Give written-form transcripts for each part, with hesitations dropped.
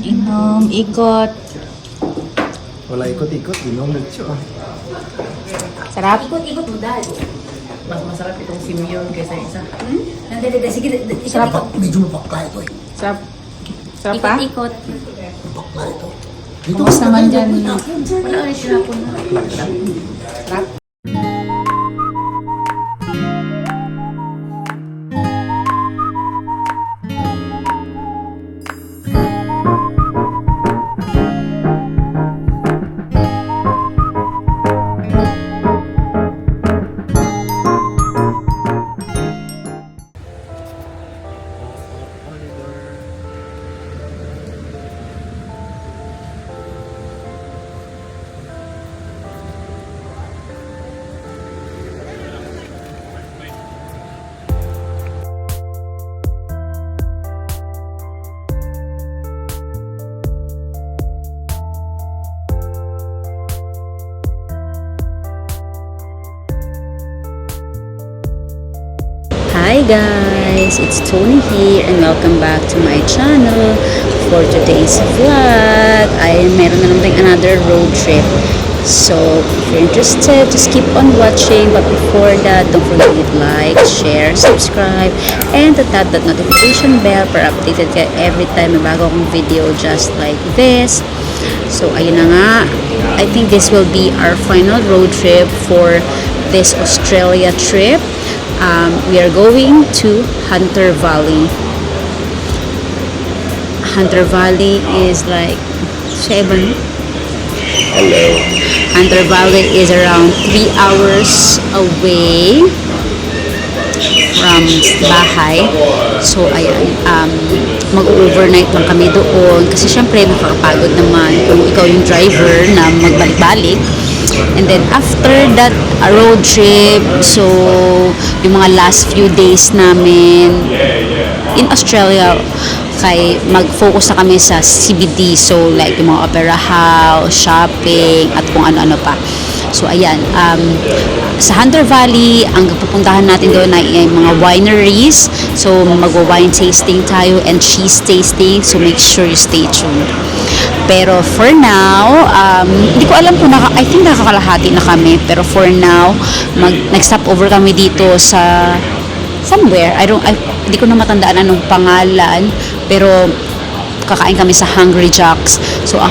Inom, ikot. Wala ikot-ikot, inom nagsiyo. Sarap. Ikot-ikot mo dahil. Mas masarap itong simyon kaysa isa. Nandito, sige, Sarap. Medyo mapakla ito eh. Sarap. Sarap pa? ikot-ikot. Mapakla ito. Kumusta naman dyan? Wala ka siya po na. Sarap. Hi guys, it's Tony here and welcome back to my channel. For today's vlog ay meron na naman another road trip. So if you're interested, just keep on watching, but before that, don't forget to like, share, subscribe, and to tap that notification bell para updated ka every time may bago akong video just like this. So ayun na nga, I think this will be our final road trip for this Australia trip. We are going to Hunter Valley. Hunter Valley is like Hello. Hunter Valley is around 3 hours away from bahay. So ayan, mag-overnight lang kami doon kasi syempre nakakapagod naman kung ikaw yung driver na magbalik-balik. And then after that road trip, so yung mga last few days namin in Australia, kay mag-focus na kami sa CBD, so like yung mga opera house, shopping, at kung ano-ano pa. So ayan, sa Hunter Valley, ang pupuntahan natin doon ay mga wineries. So mag-wine tasting tayo and cheese tasting, so make sure you stay tuned. Pero for now, hindi ko alam kung I think nakakalahati na kami, pero for now, nag-stop over kami dito sa somewhere. Hindi ko na matandaan anong pangalan, pero kakain kami sa Hungry Jack's. So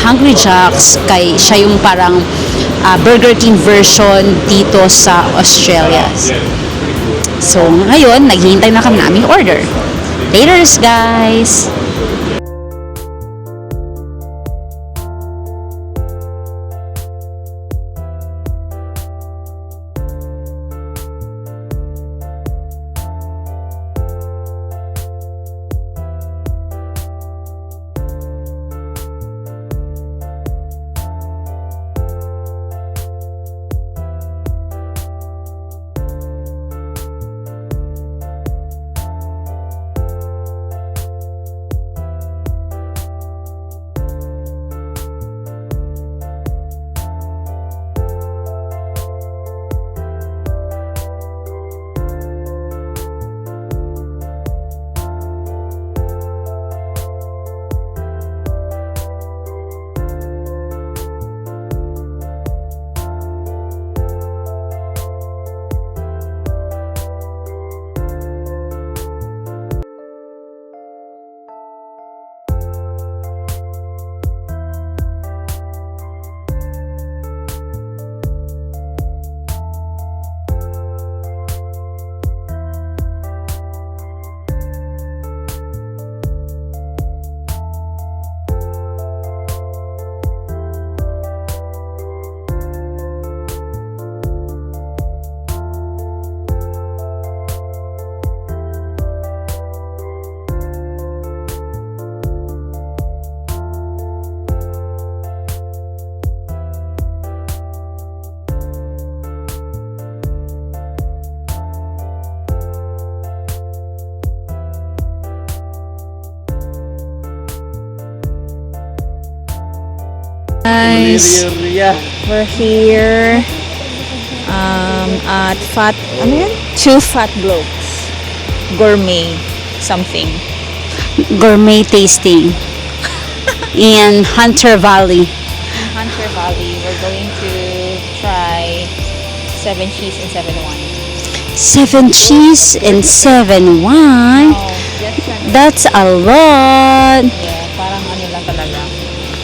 Hungry Jack's, siya yung parang Burger King version dito sa Australia. So ngayon, naghihintay na kami na aming order. Laters guys! Guys, we're here at Two Fat Blokes Gourmet something. gourmet tasting in Hunter Valley. In Hunter Valley, we're going to try 7 cheese and 7 wine. 7 cheese and 7 wine. Oh, That's a lot. yeah, parang ano lang talaga.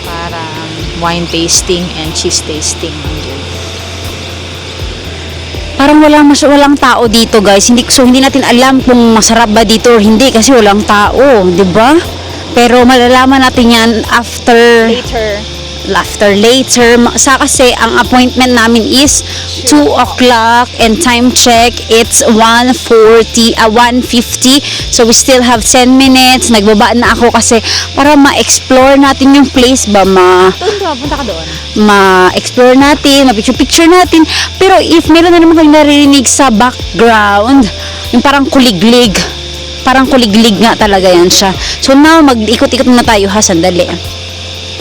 Parang wine tasting and cheese tasting. Parang walang tao dito, guys. Hindi natin alam kung masarap ba dito or hindi kasi walang tao, 'di ba? Pero malalaman natin 'yan after later. Kasi ang appointment namin is 2 o'clock and time check it's 1:50. So we still have 10 minutes. Nagbaba na ako kasi para ma-explore natin yung place ba, Punta ka doon. ma-explore natin, ma-picture natin. Pero if meron na naman kayong naririnig sa background, yung parang kuliglig nga talaga yan siya. So now, mag-ikot-ikot na tayo ha, sandali.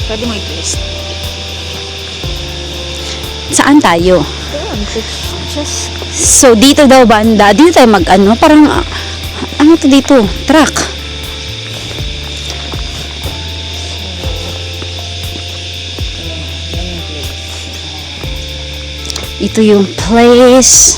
Pwede mo i-taste. Saan tayo? Doon, just So dito daw banda, dito tayo parang, ano to dito? Truck. Ito yung place.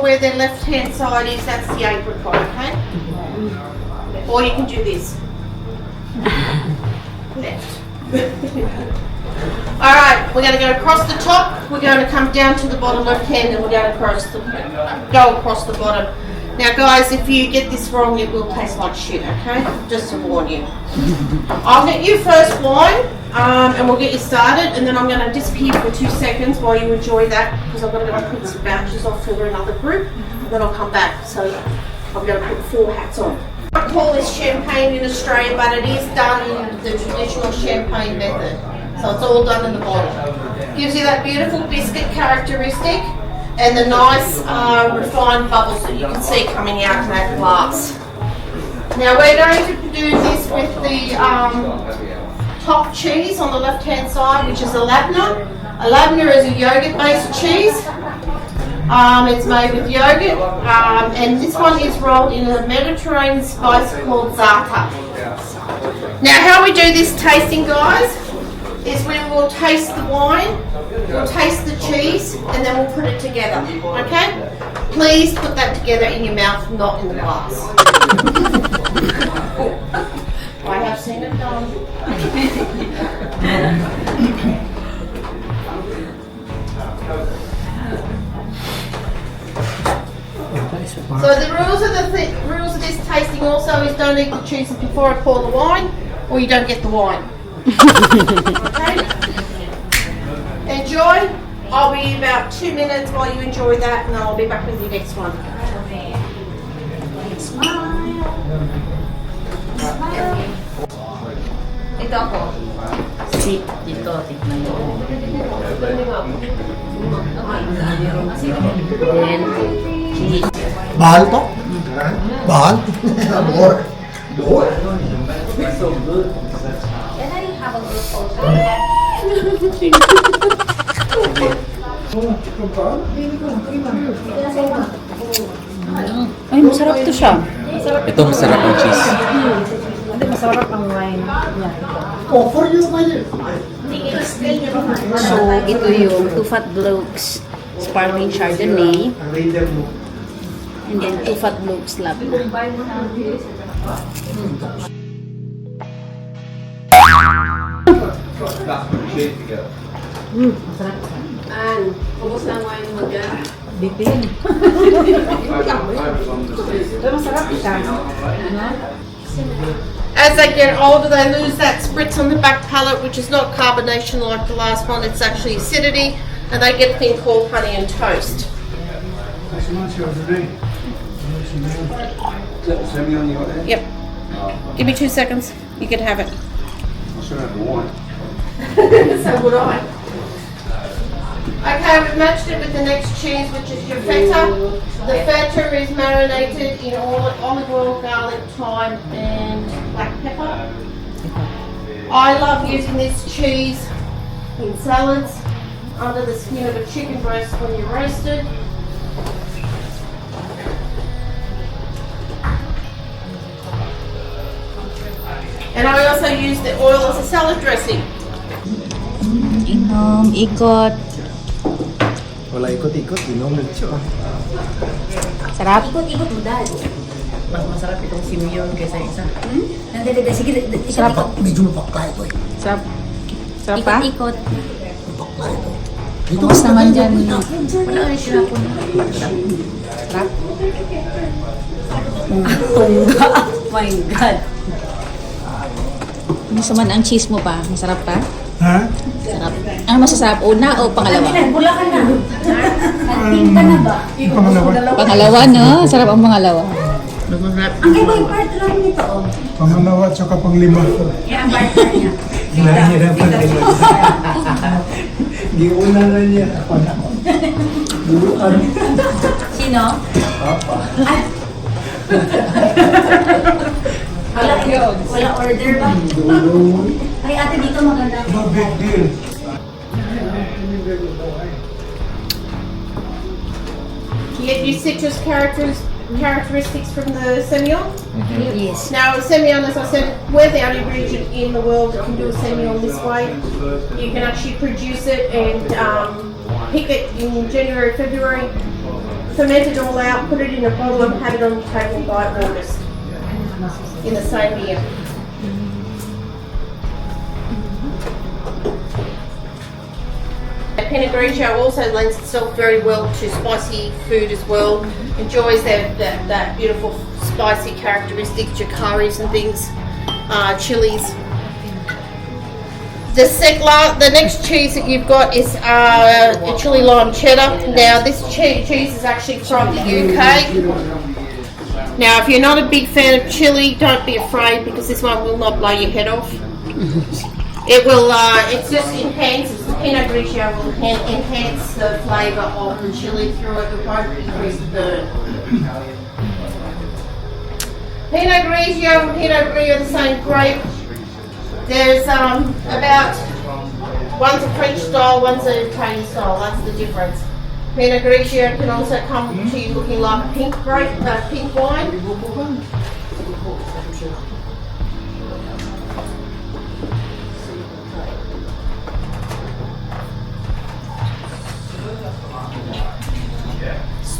Where the left hand side is, that's the apricot, okay? Or you can do this. Left. Alright, we're going to go across the top, we're going to come down to the bottom left hand and we're going to go across the bottom. Now guys, if you get this wrong it will taste like shit, okay? Just to warn you. I'll get you first wine and we'll get you started and then I'm going to disappear for 2 seconds while you enjoy that because I've got to go and put some vouchers off for another group and then I'll come back. So I'm going to put 4 hats on. I call this champagne in Australia but it is done in the traditional champagne method. So it's all done in the bottle. Gives you that beautiful biscuit characteristic and the nice refined bubbles that you can see coming out of that glass. Now we're going to do this with the top cheese on the left hand side, which is a labna. A labna is a yogurt based cheese. It's made with yogurt and this one is rolled in a Mediterranean spice called za'atar. Now how we do this tasting, guys, is we will taste the wine, we'll taste the cheese, and then we'll put it together, okay? Please put that together in your mouth, not in the glass. I have seen it done. So the rules of this tasting also is don't eat the cheese before I pour the wine, or you don't get the wine. Okay? Enjoy. I'll be about 2 minutes while you enjoy that, and then I'll be back with you next one. Ito ako. Dito, tikman mo. Then, cheese. Bahal to? Bahal? More. Ay, masarap to siya. Ito masarap ang cheese. Oh, for you, my dear. So, ito yung Tufat Blokes Sparkling Chardonnay. And then Tufat Blokes Labna. And ubos lang wine mo dyan. As they get older, they lose that spritz on the back palate, which is not carbonation like the last one, it's actually acidity, and they get a thing called honey and toast. Yep. Give me 2 seconds. You can have it. So would I. Okay, we've matched it with the next cheese, which is your feta. The feta is marinated in olive oil, garlic, thyme, and black pepper. I love using this cheese in salads, under the skin of a chicken breast when you roast it. And I also use the oil as a salad dressing. Inom, ikot. Wala ikot-ikot, inom nito. Sarap. Ikot-ikot mo dahil. Mas masarap itong simyon kaysa isa. Nandito, sige, ikot-ikot. Medyo mapakla ito eh. Sarap. Sarap pa? Ikot-ikot. Mapakla ito. Tumas naman dyan. Wala ang sinapon na. Sarap. Tungga. Oh my God. Gusto man ang cheese mo pa? Masarap pa? Ha? Sarap. Ano masasarap? Una o pangalawa? Bula ka na. Nagting ka na ba? Pangalawa. Pangalawa, no? Sarap ang pangalawa. Ang iba yung part lang nito, oh. Pangalawa at saka panglima. Yan ang part niya. Nahihirapan din. Giuna na niya. Buruan. Sino? Papa. Wala order ba? Ay, ate, dito maganda. No big deal. You get your citrus characteristics from the Semillon. Yes. Now, Semillon, as I said, we're the only region in the world that can do a Semillon this way. You can actually produce it and pick it in January, February, ferment it all out, put it in a bottle and have it on the table by August in the same year. Pinot Grigio also lends itself very well to spicy food as well. Enjoys that beautiful spicy characteristics, jacaris and things, chilies. The next cheese that you've got is a chili lime cheddar. Now this cheese is actually from the UK. Now if you're not a big fan of chili, don't be afraid because this one will not blow your head off. It will, it just enhances, the Pinot Grigio will enhance the flavour of the chili through it, it won't increase the burn. Pinot Grigio and Pinot Gris are the same grape. There's about, one's a French style, one's a Italian style, that's the difference. Pinot Grigio can also come to you looking like a pink grape, pink wine.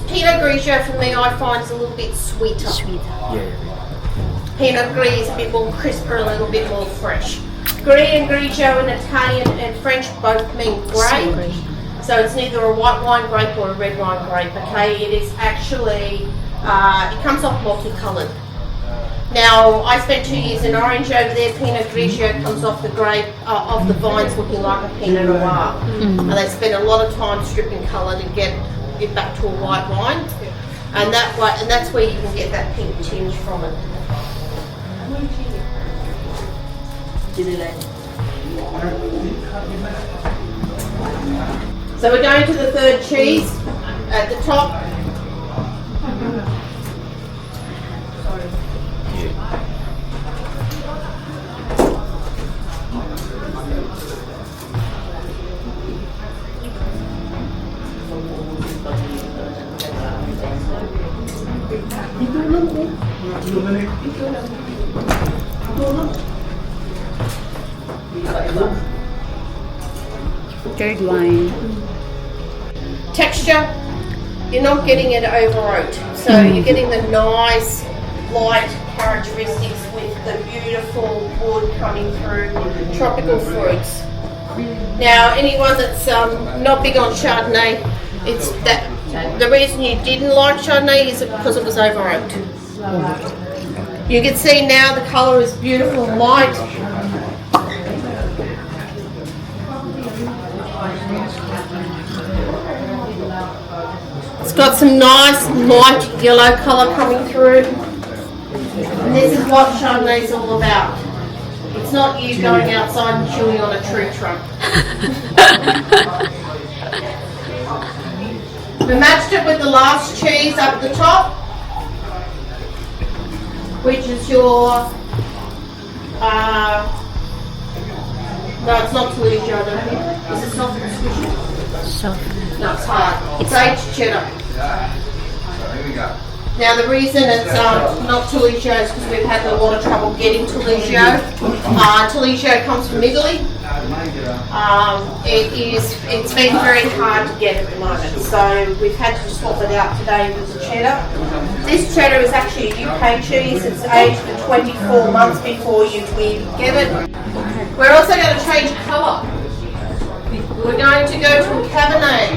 Pinot Grigio for me, I find is a little bit sweeter. Pinot Gris is a bit more crisper, a little bit more fresh. Gris and Grigio in Italian and French both mean grape. So it's neither a white wine grape or a red wine grape, okay? It is actually, it comes off multicoloured. Now, I spent 2 years in orange over there. Pinot Grigio comes off the grape, off the vines looking like a Pinot Noir. And they spend a lot of time stripping colour to get back to a white wine. And that's where you can get that pink tinge from it. So we're going to the third cheese at the top. Third one. Texture, you're not getting it over oat. So you're getting the nice, light characteristics with the beautiful wood coming through, tropical fruits. Now, anyone that's not big on Chardonnay, it's that the reason you didn't like Chardonnay is because it was over oat. You can see now the colour is beautiful and light. It's got some nice light yellow colour coming through. And this is what Chardonnay is all about. It's not you going outside and chewing on a tree trunk. We matched it with the last cheese up the top, which is your, no, it's not Toulouse, I don't think. Is it soft and squishy? Soft. No, it's hard. It's aged cheddar. Now the reason it's not Toulouse is because we've had a lot of trouble getting Toulouse. Toulouse comes from Italy. It's been very hard to get at the moment, so we've had to swap it out today with the cheddar. This cheddar is actually a UK cheese. It's aged for 24 months before you even get it. We're also going to change colour. We're going to go to Cabernet.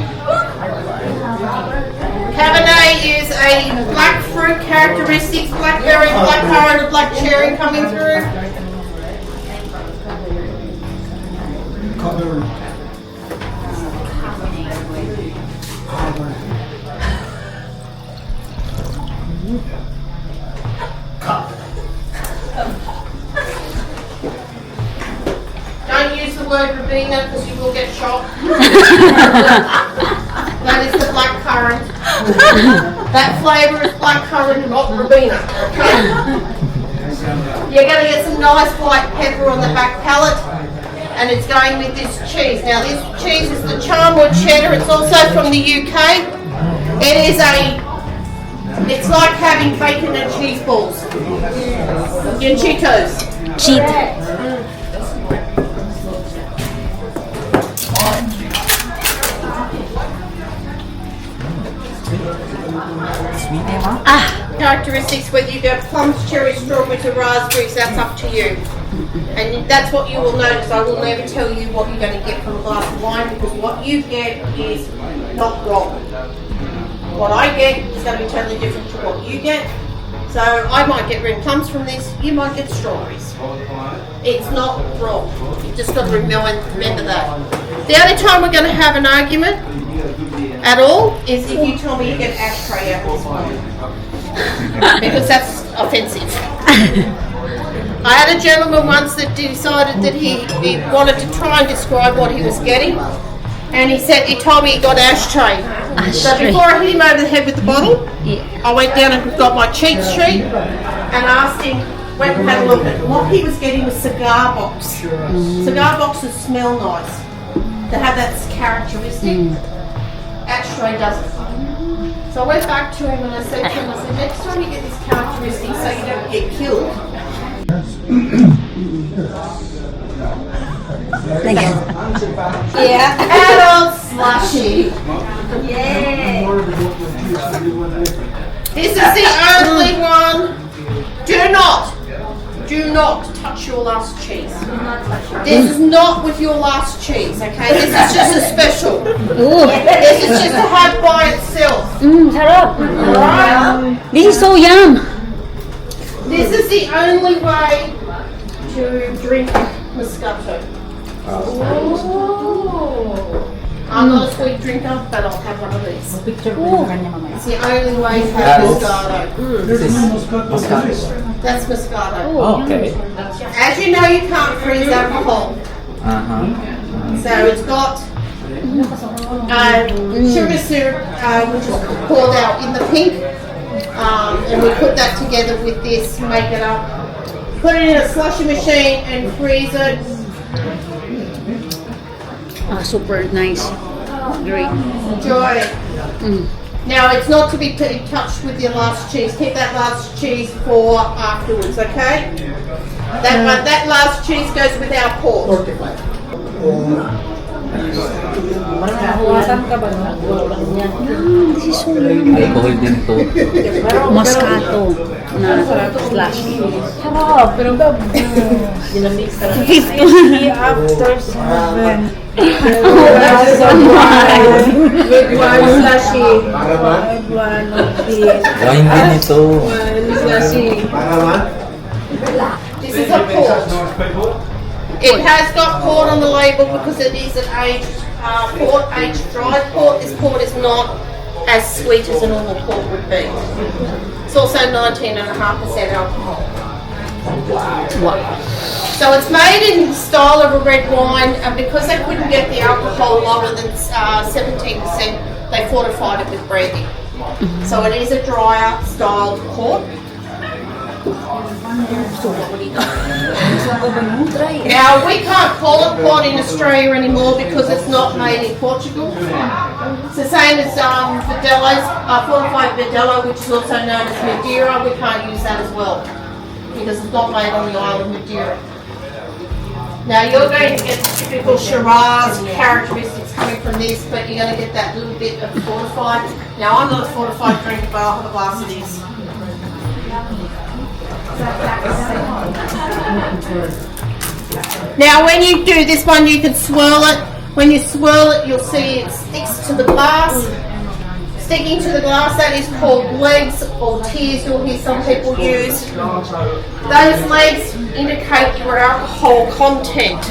Cabernet is a black fruit characteristics, blackberry, blackcurrant, and black cherry coming through. Don't use the word Rabina because you will get shot. That is the black currant. That flavour is black currant, not Rabina. Okay? You're going to get some nice white pepper on the back palate, and it's going with this cheese. Now this cheese is the Charnwood cheddar. It's also from the UK. It's like having bacon and cheese balls. Your Cheetos. Characteristics, whether you go plums, cherries, strawberries or raspberries, that's up to you. And that's what you will notice. I will never tell you what you're going to get from a glass of wine, because what you get is not wrong. What I get is going to be totally different to what you get. So I might get red plums from this, you might get strawberries. It's not wrong. You've just got to remember that. The only time we're going to have an argument at all is if you tell me you get ashtray out of this one. Because that's offensive. I had a gentleman once that decided that he wanted to try and describe what he was getting, and he told me he got ashtray. So before I hit him over the head with the bottle, I went down and got my cheat sheet and asked him, went and had a look at it. What he was getting was cigar box. Cigar boxes smell nice. They have that characteristic. Ashtray doesn't. So I went back to him and I said to him, next time you get this characteristic so you don't get killed. Yeah, adult slushy. Yeah. This is the only one. Do not touch your last cheese. This is not with your last cheese, okay? This is just a special. This is just to have by itself. Sarap. Alright? This is so yum. This is the only way to drink Moscato. I'm not a sweet drinker, but I'll have one of these. It's the only way to have Moscato. This is Moscato. That's Moscato. Oh, okay. As you know, you can't freeze alcohol. So it's got sugar syrup, which is poured out in the pink. And we put that together with this, make it up. Put it in a slushy machine and freeze it. Super nice. Great. Enjoy. Now it's not to be touched with your last cheese. Keep that last cheese for afterwards, okay? That last cheese goes with our pork. Alcohol din to. Moscato na slash. Sarap. Pero Dinamix ka lang. after 7. With one slushy. Wine din ito. One slushy. This is a port. It has got port on the label because it is an aged port, aged dried port. This port is not as sweet as a normal port would be. It's also 19.5% alcohol. Wow. So it's made in the style of a red wine, and because they couldn't get the alcohol lower than 17%, they fortified it with brandy. So it is a drier styled port. Now we can't call it port in Australia anymore because it's not made in Portugal. It's the same as Verdelo's, fortified Verdelho, which is also known as Madeira. We can't use that as well because it's not made on the island of Madeira. Now you're going to get the typical Shiraz characteristics coming from this, but you're going to get that little bit of fortified. Now I'm not a fortified drinker, but I'll have a glass of this. Now when you do this one, you can swirl it. When you swirl it, you'll see it sticks to the glass. Sticking to the glass, that is called legs or tears, you'll hear some people use. Those legs indicate your alcohol content.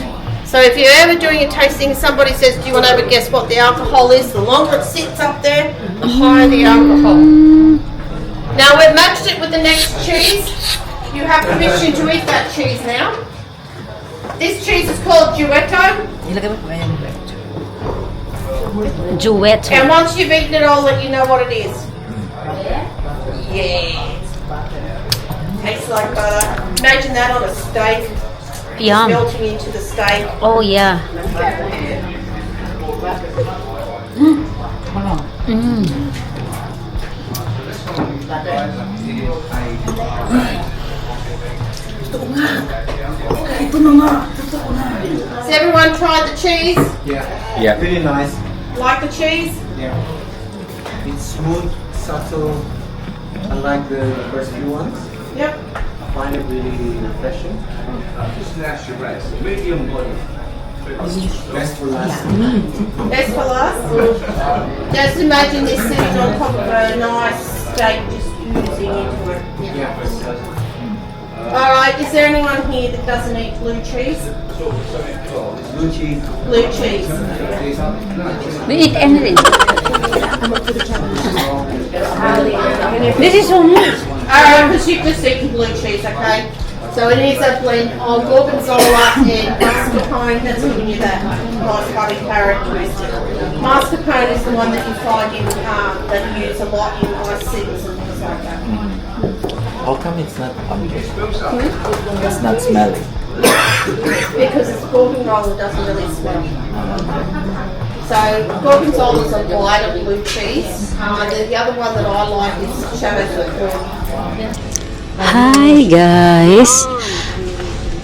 So if you're ever doing a tasting, somebody says, do you want to ever guess what the alcohol is? The longer it sits up there, the higher the alcohol. Now we've matched it with the next cheese. You have permission to eat that cheese now. This cheese is called Duetto. Duet. And once you've eaten it, I'll let you know what it is. Yeah. Tastes like butter. Imagine that on a steak. Yum. Melting into the steak. Oh yeah. Has everyone tried the cheese? Yeah. Really nice. Like the cheese? Yeah. It's smooth, subtle, unlike the first few ones. Yep. I find it really refreshing. Just natural rice, medium body. Best for last. Best for last. Just imagine this sitting on top of a nice steak just oozing into it. Yeah. Alright, is there anyone here that doesn't eat blue cheese? Blue cheese. Blue cheese. We eat anything. This is so nice. Alright, because you've just eaten blue cheese, okay? So it is a blend of gorgonzola and mascarpone that's giving you that nice butty characteristic. Mascarpone is the one that you find in, that you use a lot in ice things and things like that. How come it's not pumpkin? It's not smelling. Because it's gorgonzola doesn't really smell. So gorgonzola is a lighter blue cheese. The other one that I like is Chateauneuf. Hi guys!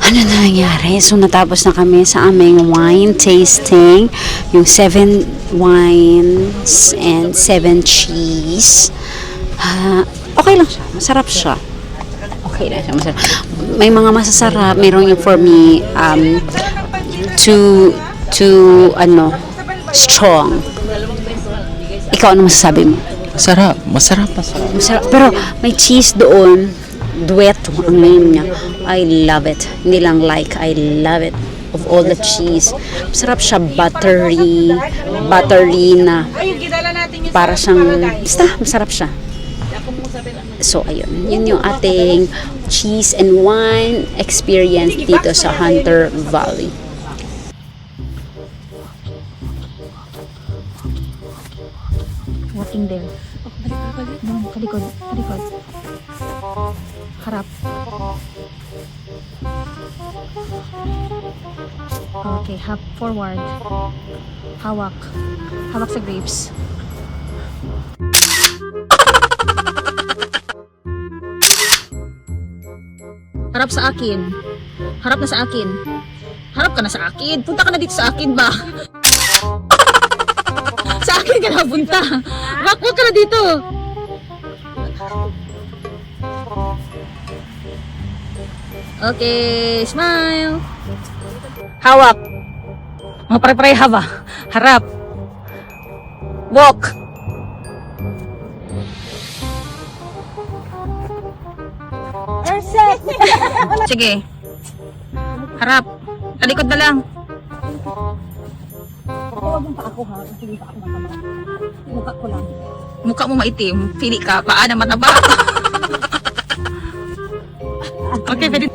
Ano na nangyari? So natapos na kami sa aming wine tasting. Yung 7 wines and 7 cheese. Okay lang siya. Masarap siya. Okay lang siya. Masarap. May mga masasarap. Meron yung for me strong. Ikaw ano masasabi mo? Masarap. Masarap. Masarap. Masarap. Pero may cheese doon. Duetto ang name niya. I love it. Hindi lang like, I love it. Of all the cheese. Masarap siya. Buttery na. Para siyang, basta, masarap siya. So, ayun. Yun yung ating cheese and wine experience dito sa Hunter Valley. Walking there. Doon, kalikod. Harap. Okay, hop forward. Hawak sa grapes. Harap sa akin. Harap na sa akin. Harap ka na sa akin. Punta ka na dito sa akin ba? Sa akin ka na punta. Wag ka na dito. Okay, smile. Hawak. Mga pare-pareha ba? Harap. Walk. Sige. Harap. Talikod na lang. Mukha mo maitim. Pili ka. Paa na mataba. Okay, pwede.